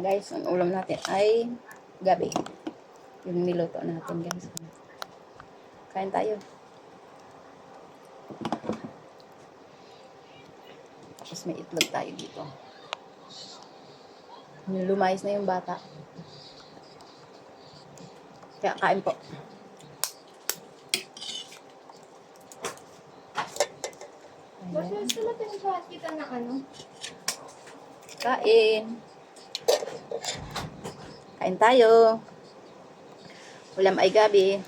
guys, ang ulam natin ay gabi. Yung niluto natin guys. Kain tayo. Tapos may itlog tayo dito. Lumayas na yung bata. Kaya kain po. Mas sila pinagkahat kita ng ano? Kain. Kain tayo. Ulam ay gabi.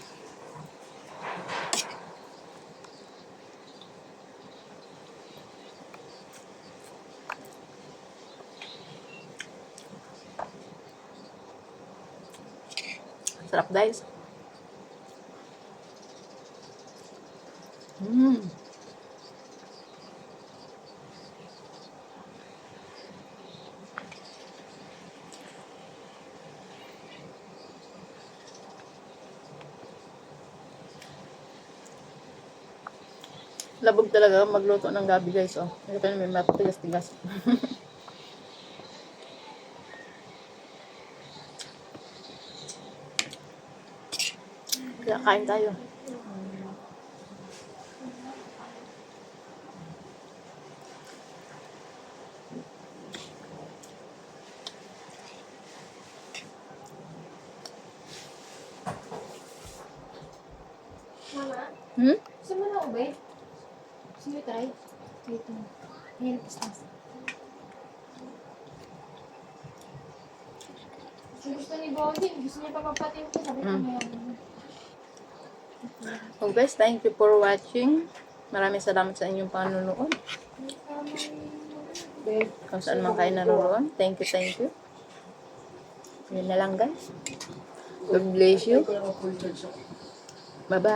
Sarap guys. Labog talaga magluto ng gabi guys. Oh. Ito may matigas-tigas. Kaya kain tayo. Mama? Gusto mo na ube? Gusto mo try? Dito. Ayan, pistas. Gusto ni Bobby. Gusto niya papapatin ko. Sabi ko mayroon. So guys, thank you for watching. Maraming salamat sa inyong panunood. Kung saan man kayo naroon. Thank you, thank you. Yun na lang guys. God bless you. Bye-bye.